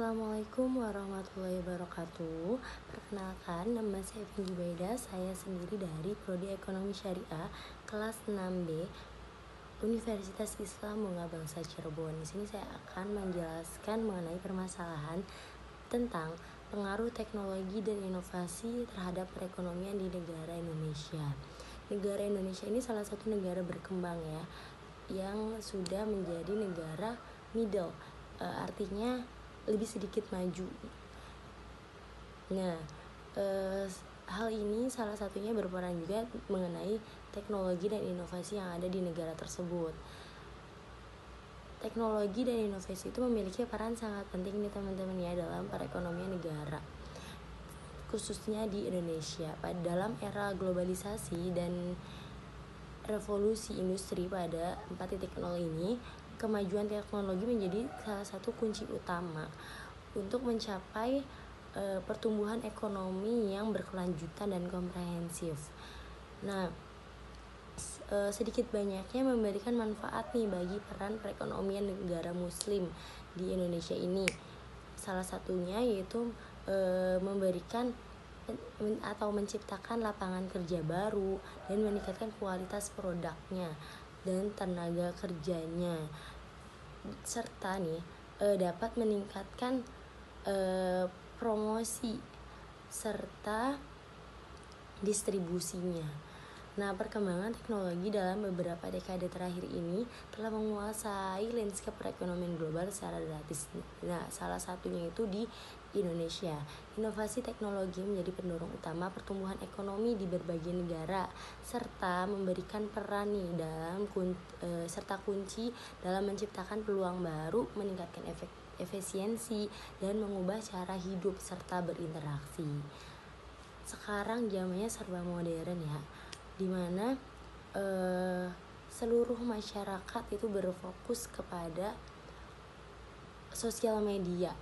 Assalamualaikum warahmatullahi wabarakatuh. Perkenalkan, nama saya Evan Jubaida. Saya sendiri dari Prodi Ekonomi Syariah kelas 6B Universitas Islam Bunga Bangsa Cirebon. Di sini saya akan menjelaskan mengenai permasalahan tentang pengaruh teknologi dan inovasi terhadap perekonomian di negara Indonesia. Negara Indonesia ini salah satu negara berkembang ya, yang sudah menjadi negara middle, artinya lebih sedikit maju. Nah, hal ini salah satunya berperan juga mengenai teknologi dan inovasi yang ada di negara tersebut. Teknologi dan inovasi itu memiliki peran sangat penting nih teman-teman ya dalam perekonomian negara, khususnya di Indonesia. Dalam era globalisasi dan revolusi industri pada 4.0 ini, kemajuan teknologi menjadi salah satu kunci utama untuk mencapai pertumbuhan ekonomi yang berkelanjutan dan komprehensif. Nah, sedikit banyaknya memberikan manfaat nih bagi peran perekonomian negara muslim di Indonesia ini. Salah satunya yaitu memberikan atau menciptakan lapangan kerja baru dan meningkatkan kualitas produknya dan tenaga kerjanya, serta nih dapat meningkatkan promosi serta distribusinya. Nah, perkembangan teknologi dalam beberapa dekade terakhir ini telah menguasai landscape perekonomian global secara drastis. Nah, salah satunya itu di Indonesia. Inovasi teknologi menjadi pendorong utama pertumbuhan ekonomi di berbagai negara, serta memberikan peran nih dalam serta kunci dalam menciptakan peluang baru, meningkatkan efisiensi dan mengubah cara hidup serta berinteraksi. Sekarang zamannya serba modern ya, dimana seluruh masyarakat itu berfokus kepada sosial media.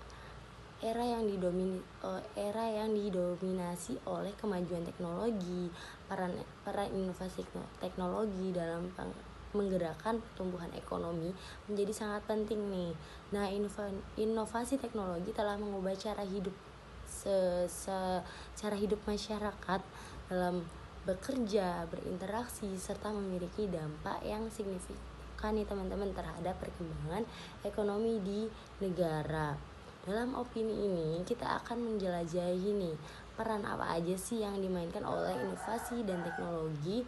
Era yang didominasi oleh kemajuan teknologi, peran inovasi teknologi dalam menggerakkan pertumbuhan ekonomi menjadi sangat penting nih. Nah, inovasi teknologi telah mengubah cara hidup masyarakat dalam bekerja, berinteraksi, serta memiliki dampak yang signifikan nih teman-teman terhadap perkembangan ekonomi di negara. Dalam opini ini kita akan menjelajahi nih peran apa aja sih yang dimainkan oleh inovasi dan teknologi,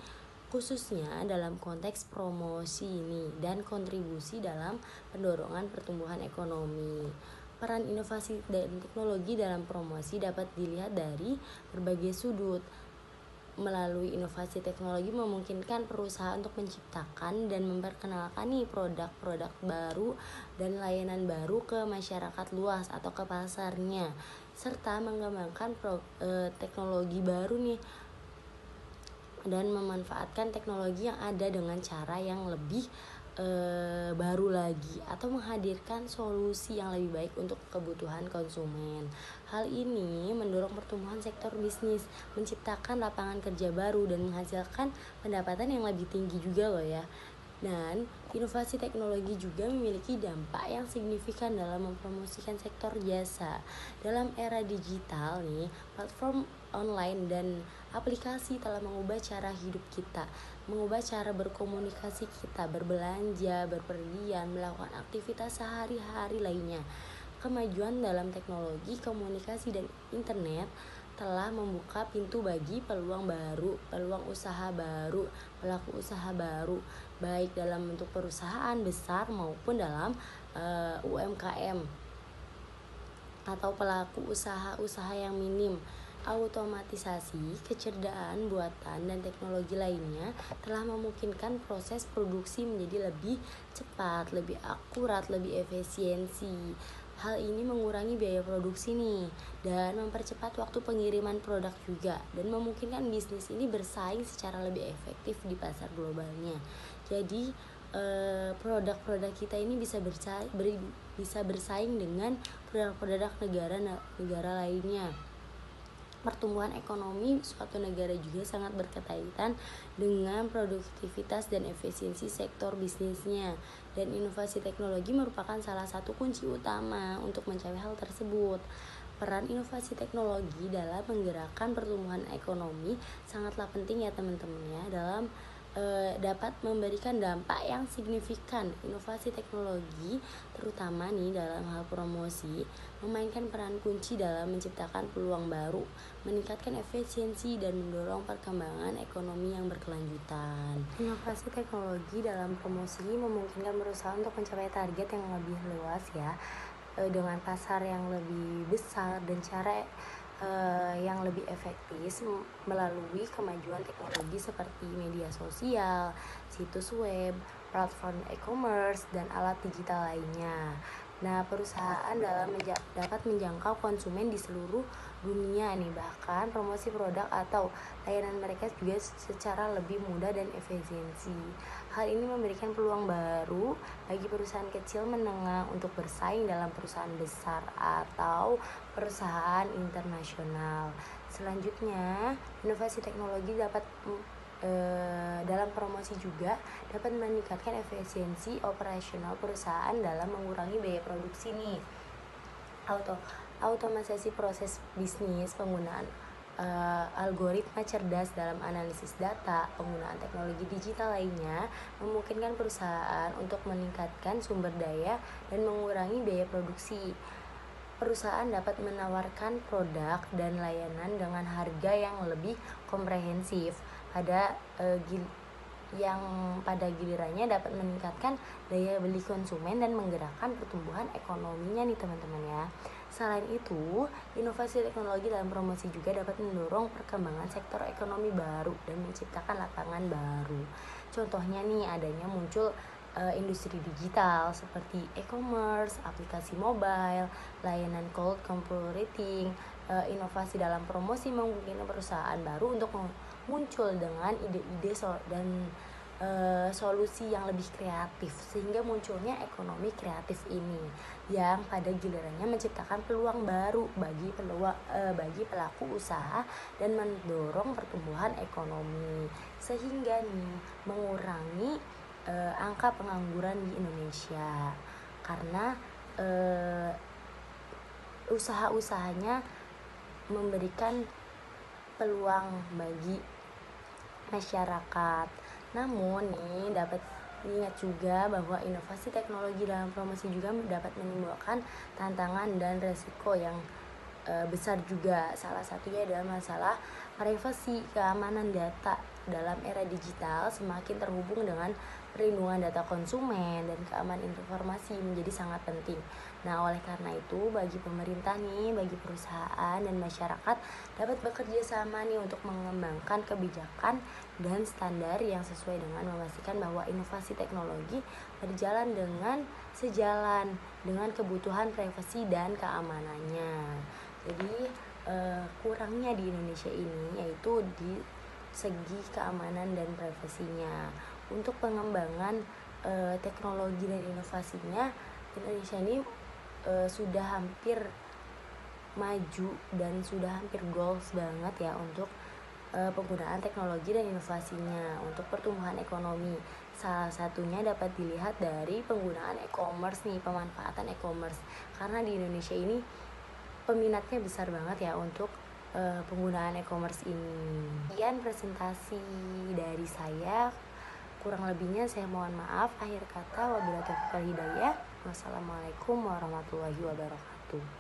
khususnya dalam konteks promosi ini dan kontribusi dalam pendorongan pertumbuhan ekonomi. Peran inovasi dan teknologi dalam promosi dapat dilihat dari berbagai sudut. Melalui inovasi teknologi memungkinkan perusahaan untuk menciptakan dan memperkenalkan nih produk-produk baru dan layanan baru ke masyarakat luas atau ke pasarnya, serta mengembangkan teknologi baru nih dan memanfaatkan teknologi yang ada dengan cara yang lebih baru lagi atau menghadirkan solusi yang lebih baik untuk kebutuhan konsumen. Hal ini mendorong pertumbuhan sektor bisnis, menciptakan lapangan kerja baru dan menghasilkan pendapatan yang lebih tinggi juga loh ya. Dan inovasi teknologi juga memiliki dampak yang signifikan dalam mempromosikan sektor jasa. Dalam era digital nih, platform online dan aplikasi telah mengubah cara hidup kita, mengubah cara berkomunikasi kita, berbelanja, berpergian, melakukan aktivitas sehari-hari lainnya. Kemajuan dalam teknologi, komunikasi, dan internet telah membuka pintu bagi peluang usaha baru, pelaku usaha baru, baik dalam bentuk perusahaan besar maupun dalam UMKM atau pelaku usaha yang minim. Automatisasi, kecerdaan buatan, dan teknologi lainnya telah memungkinkan proses produksi menjadi lebih cepat, lebih akurat, lebih efisiensi. Hal ini mengurangi biaya produksi nih dan mempercepat waktu pengiriman produk juga, dan memungkinkan bisnis ini bersaing secara lebih efektif di pasar globalnya. Jadi produk-produk kita ini bisa bersaing dengan produk-produk negara lainnya. Pertumbuhan ekonomi suatu negara juga sangat berkaitan dengan produktivitas dan efisiensi sektor bisnisnya, dan inovasi teknologi merupakan salah satu kunci utama untuk mencapai hal tersebut. Peran inovasi teknologi dalam menggerakkan pertumbuhan ekonomi sangatlah penting ya teman-teman ya, dalam dapat memberikan dampak yang signifikan. Inovasi teknologi terutama nih dalam hal promosi memainkan peran kunci dalam menciptakan peluang baru, meningkatkan efisiensi dan mendorong perkembangan ekonomi yang berkelanjutan. Inovasi teknologi dalam promosi memungkinkan perusahaan untuk mencapai target yang lebih luas ya, dengan pasar yang lebih besar dan cara yang lebih efektif melalui kemajuan teknologi seperti media sosial, situs web, platform e-commerce, dan alat digital lainnya. Nah, perusahaan dapat menjangkau konsumen di seluruh dunia nih, bahkan promosi produk atau layanan mereka juga secara lebih mudah dan efisiensi. Hal ini memberikan peluang baru bagi perusahaan kecil menengah untuk bersaing dalam perusahaan besar atau perusahaan internasional. Selanjutnya, inovasi teknologi dapat dalam promosi juga dapat meningkatkan efisiensi operasional perusahaan dalam mengurangi biaya produksi nih. Otomatisasi proses bisnis, penggunaan algoritma cerdas dalam analisis data, penggunaan teknologi digital lainnya memungkinkan perusahaan untuk meningkatkan sumber daya dan mengurangi biaya produksi. Perusahaan dapat menawarkan produk dan layanan dengan harga yang lebih komprehensif yang pada gilirannya dapat meningkatkan daya beli konsumen dan menggerakkan pertumbuhan ekonominya nih teman-teman ya. Selain itu, inovasi teknologi dalam promosi juga dapat mendorong perkembangan sektor ekonomi baru dan menciptakan lapangan baru. Contohnya nih, adanya muncul industri digital seperti e-commerce, aplikasi mobile, layanan cloud computing. Inovasi dalam promosi memungkinkan perusahaan baru untuk muncul dengan ide-ide dan solusi yang lebih kreatif, sehingga munculnya ekonomi kreatif ini yang pada gilirannya menciptakan peluang baru bagi pelaku usaha dan mendorong pertumbuhan ekonomi, sehingga nih mengurangi angka pengangguran di Indonesia karena usaha-usahanya memberikan peluang bagi masyarakat. Namun nih dapat diingat juga bahwa inovasi teknologi dalam promosi juga dapat menimbulkan tantangan dan resiko yang besar juga. Salah satunya adalah masalah privasi, keamanan data. Dalam era digital semakin terhubung dengan perlindungan data konsumen dan keamanan informasi menjadi sangat penting. Nah, oleh karena itu bagi pemerintah nih, bagi perusahaan dan masyarakat dapat bekerja sama nih untuk mengembangkan kebijakan dan standar yang sesuai dengan memastikan bahwa inovasi teknologi sejalan dengan kebutuhan privasi dan keamanannya. Jadi kurangnya di Indonesia ini yaitu di segi keamanan dan privasinya. Untuk pengembangan teknologi dan inovasinya, Indonesia ini sudah hampir maju dan sudah hampir goals banget ya untuk penggunaan teknologi dan inovasinya untuk pertumbuhan ekonomi. Salah satunya dapat dilihat dari penggunaan e-commerce nih, pemanfaatan e-commerce. Karena di Indonesia ini peminatnya besar banget ya untuk penggunaan e-commerce ini. Sekian presentasi dari saya. Kurang lebihnya saya mohon maaf. Akhir kata, wabillahi taufiq wal hidayah. Wassalamualaikum warahmatullahi wabarakatuh.